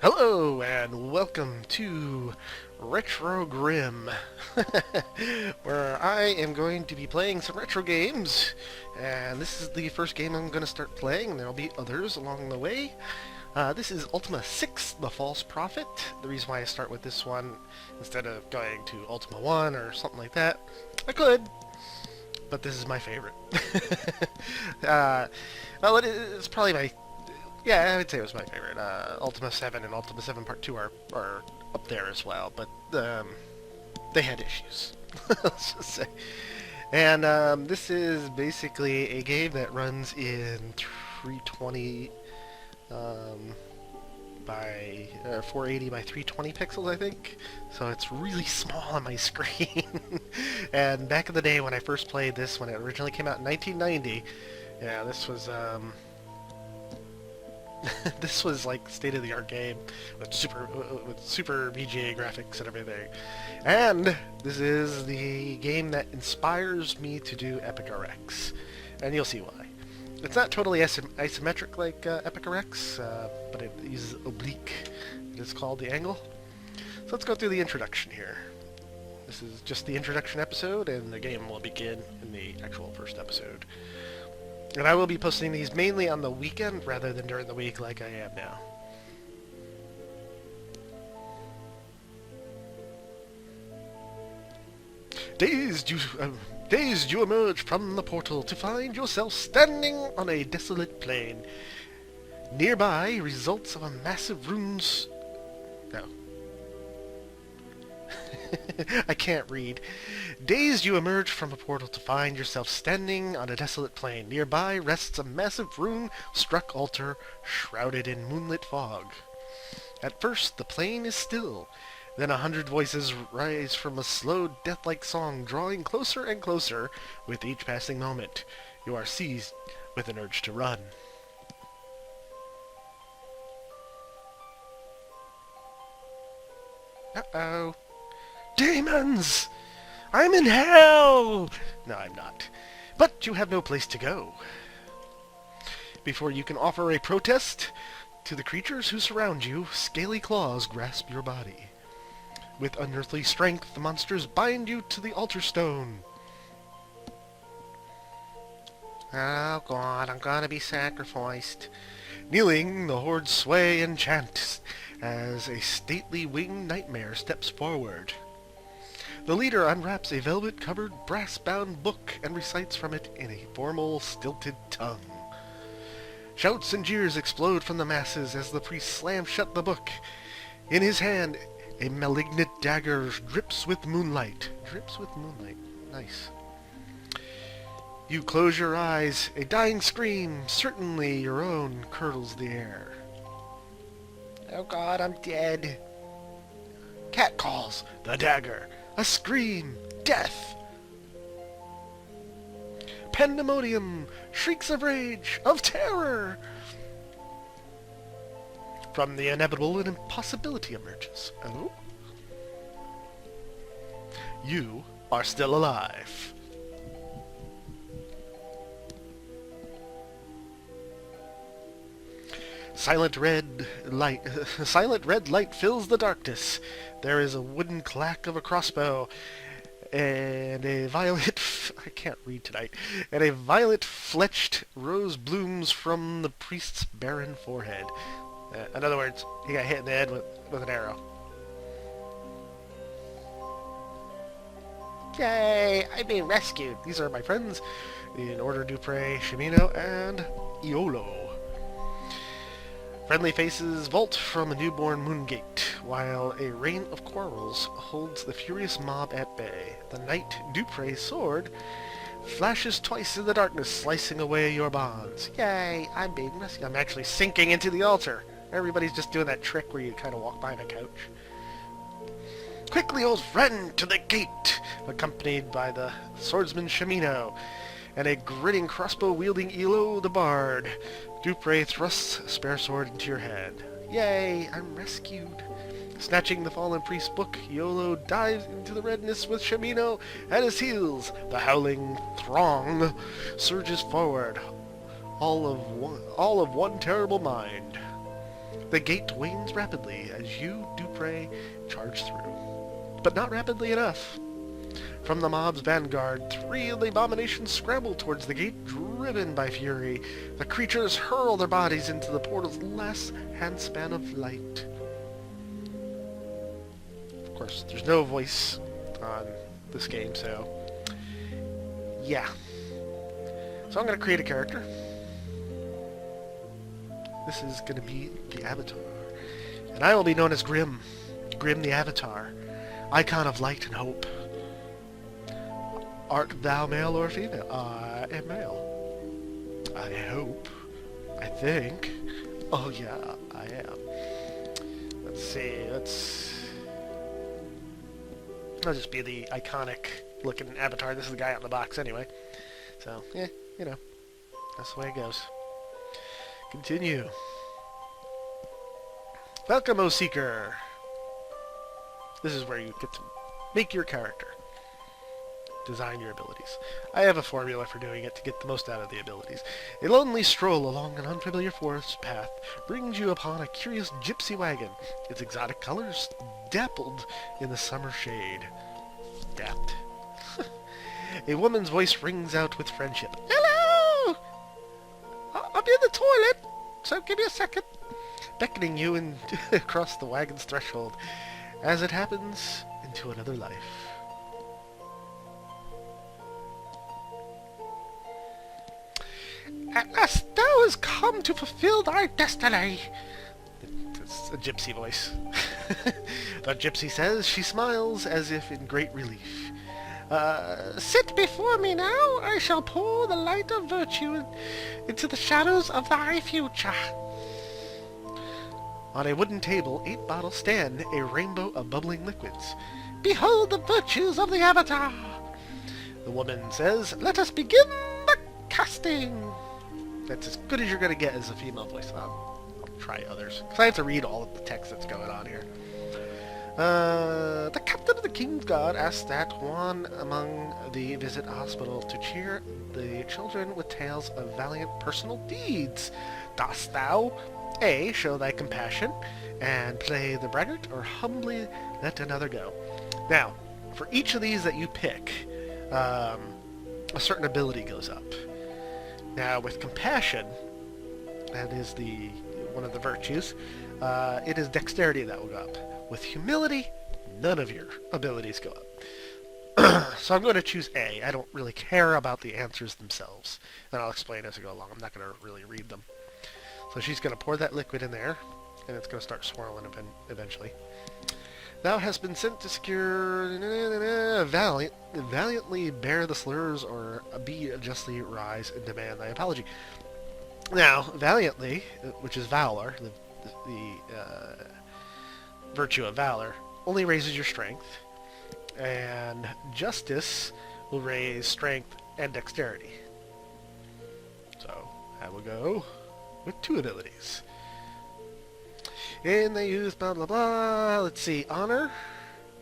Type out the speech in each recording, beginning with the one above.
Hello and welcome to Retro Grim, where I am going to be playing some retro games, and this is the first game I'm going to start playing, and there will be others along the way. This is Ultima 6, The False Prophet. The reason why I start with this one instead of going to Ultima 1 or something like that, I could, but this is my favorite. Well, it's probably my... Yeah, I would say it was my favorite. Ultima 7 and Ultima 7 Part 2 are up there as well, but they had issues, let's just say. And this is basically a game that runs in 320 by 480 by 320 pixels, I think. So it's really small on my screen. And back in the day when I first played this, when it originally came out in 1990, yeah, this was... this was like state-of-the-art game with super VGA graphics and everything. And this is the game that inspires me to do Epica Rex. And you'll see why. It's not totally isometric like Epica Rex, but it uses oblique. It is called the angle. So let's go through the introduction here. This is just the introduction episode, and the game will begin in the actual first episode. And I will be posting these mainly on the weekend rather than during the week like I am now. Dazed, you emerge from the portal to find yourself standing on a desolate plain. Nearby, results of a massive runes... No. I can't read. Dazed, you emerge from a portal to find yourself standing on a desolate plain. Nearby rests a massive rune-struck altar shrouded in moonlit fog. At first, the plain is still. Then 100 voices rise from a slow, death-like song, drawing closer and closer with each passing moment. You are seized with an urge to run. Uh-oh. Demons! I'm in hell! No, I'm not. But you have no place to go. Before you can offer a protest to the creatures who surround you, scaly claws grasp your body. With unearthly strength, the monsters bind you to the altar stone. Oh god, I'm gonna be sacrificed. Kneeling, the hordes sway and chant as a stately winged nightmare steps forward. The leader unwraps a velvet-covered, brass-bound book and recites from it in a formal, stilted tongue. Shouts and jeers explode from the masses as the priest slams shut the book. In his hand, a malignant dagger drips with moonlight. Drips with moonlight. Nice. You close your eyes. A dying scream, certainly your own, curdles the air. Oh god, I'm dead. Cat calls. The dagger. A scream! Death! Pandemonium! Shrieks of rage! Of terror! From the inevitable, an impossibility emerges. Oh? You are still alive. Silent red light fills the darkness. There is a wooden clack of a crossbow, and a violet... I can't read tonight. And a violet-fletched rose blooms from the priest's barren forehead. In other words, he got hit in the head with an arrow. Yay! I'm being rescued. These are my friends in Order Dupre, Shimino, and Iolo. Friendly faces vault from a newborn moongate, while a rain of quarrels holds the furious mob at bay. The knight Dupre's sword flashes twice in the darkness, slicing away your bonds. Yay, I'm being rescued. I'm actually sinking into the altar. Everybody's just doing that trick where you kind of walk behind a couch. Quickly, old friend, to the gate, accompanied by the swordsman Shimino and a grinning crossbow-wielding Elo the Bard. Dupre thrusts a spare sword into your head. Yay, I'm rescued. Snatching the fallen priest's book, Iolo dives into the redness with Shimino at his heels. The howling throng surges forward, all of one terrible mind. The gate wanes rapidly as you, Dupre, charge through. But not rapidly enough. From the mob's vanguard, 3 of the abominations scramble towards the gate, driven by fury. The creatures hurl their bodies into the portal's last handspan of light. Of course, there's no voice on this game, so yeah. So I'm going to create a character. This is going to be the Avatar. And I will be known as Grim. Grim the Avatar. Icon of light and hope. Art thou male or female? I am male. I hope. I think. Oh yeah, I am. Let's see, I'll just be the iconic looking avatar. This is the guy out in the box anyway. So, yeah, you know. That's the way it goes. Continue. Welcome, O Seeker. This is where you get to make your character. Design your abilities. I have a formula for doing it to get the most out of the abilities. A lonely stroll along an unfamiliar forest path brings you upon a curious gypsy wagon, its exotic colors dappled in the summer shade. Dapped. A woman's voice rings out with friendship. Hello! I'm in the toilet, so give me a second. Beckoning you across the wagon's threshold, as it happens, into another life. At last thou hast come to fulfill thy destiny. It's a gypsy voice. The gypsy says, she smiles as if in great relief. Sit before me now, I shall pour the light of virtue into the shadows of thy future. On a wooden table, 8 bottles stand, a rainbow of bubbling liquids. Behold the virtues of the Avatar. The woman says, let us begin the casting. That's as good as you're going to get as a female voice. I'll try others, because I have to read all of the text that's going on here. The captain of the King's Guard asks that one among the visit hospital to cheer the children with tales of valiant personal deeds. Dost thou, A, show thy compassion and play the braggart, or humbly let another go? Now, for each of these that you pick, a certain ability goes up. Now, with compassion, that is one of the virtues, it is dexterity that will go up. With humility, none of your abilities go up. So I'm going to choose A. I don't really care about the answers themselves, and I'll explain as I go along. I'm not going to really read them. So she's going to pour that liquid in there, and it's going to start swirling eventually. Thou hast been sent to secure... valiantly bear the slurs, or be justly rise and demand thy apology. Now, valiantly, which is valor, the virtue of valor, only raises your strength, and justice will raise strength and dexterity. So, I will go with 2 abilities. And they use blah blah blah. Let's see, honor.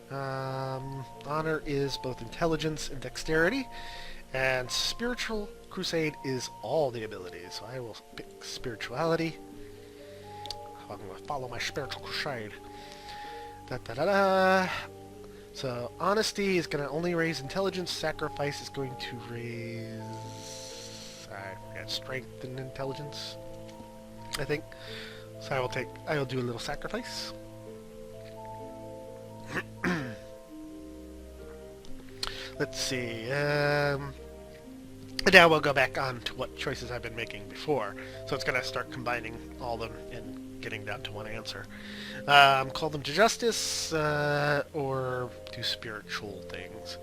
Honor is both intelligence and dexterity, and spiritual crusade is all the abilities. So I will pick spirituality. I'm going to follow my spiritual crusade. Da da da da. So honesty is going to only raise intelligence. Sacrifice is going to raise, I forget, strength and intelligence, I think. So I will do a little sacrifice. Let's see. Now we'll go back on to what choices I've been making before. So it's going to start combining all of them and getting down to one answer. Call them to justice, or do spiritual things.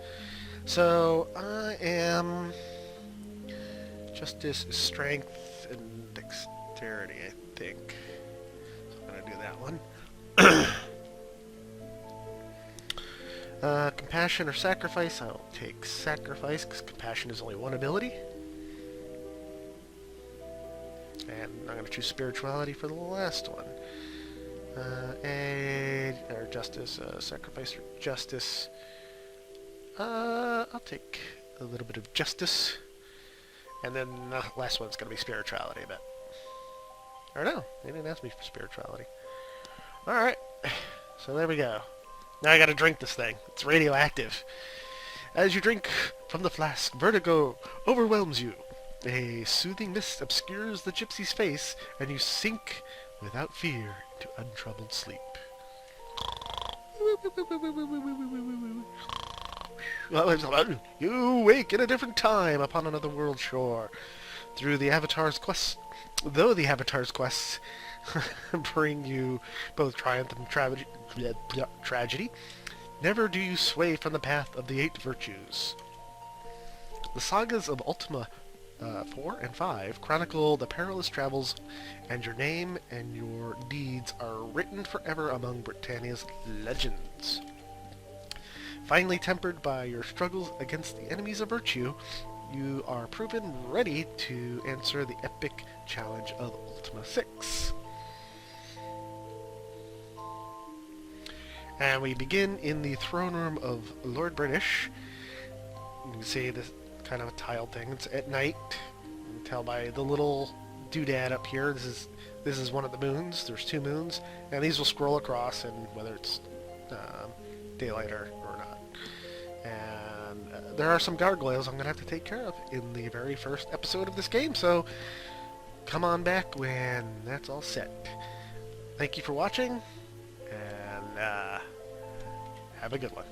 So I am... Justice is strength and dexterity, I think. So I'm going to do that one. Compassion or sacrifice? I'll take sacrifice, because compassion is only one ability. And I'm going to choose spirituality for the last one. Or justice, sacrifice or justice. I'll take a little bit of justice. And then the last one's going to be spirituality, I bet. Or no, they didn't ask me for spirituality. Alright, so there we go. Now I gotta drink this thing. It's radioactive. As you drink from the flask, vertigo overwhelms you. A soothing mist obscures the gypsy's face, and you sink without fear to untroubled sleep. You wake in a different time upon another world shore. Though the Avatar's quests bring you both triumph and tragedy, never do you sway from the path of the 8 virtues. The sagas of Ultima 4 and 5 chronicle the perilous travels, and your name and your deeds are written forever among Britannia's legends. Finally tempered by your struggles against the enemies of virtue, you are proven ready to answer the epic challenge of Ultima 6. And we begin in the throne room of Lord British. You can see this kind of a tiled thing. It's at night. You can tell by the little doodad up here. This is one of the moons. There's 2 moons, and these will scroll across, and whether it's daylight or not. And there are some gargoyles I'm gonna have to take care of in the very first episode of this game. So come on back when that's all set. Thank you for watching, and have a good one.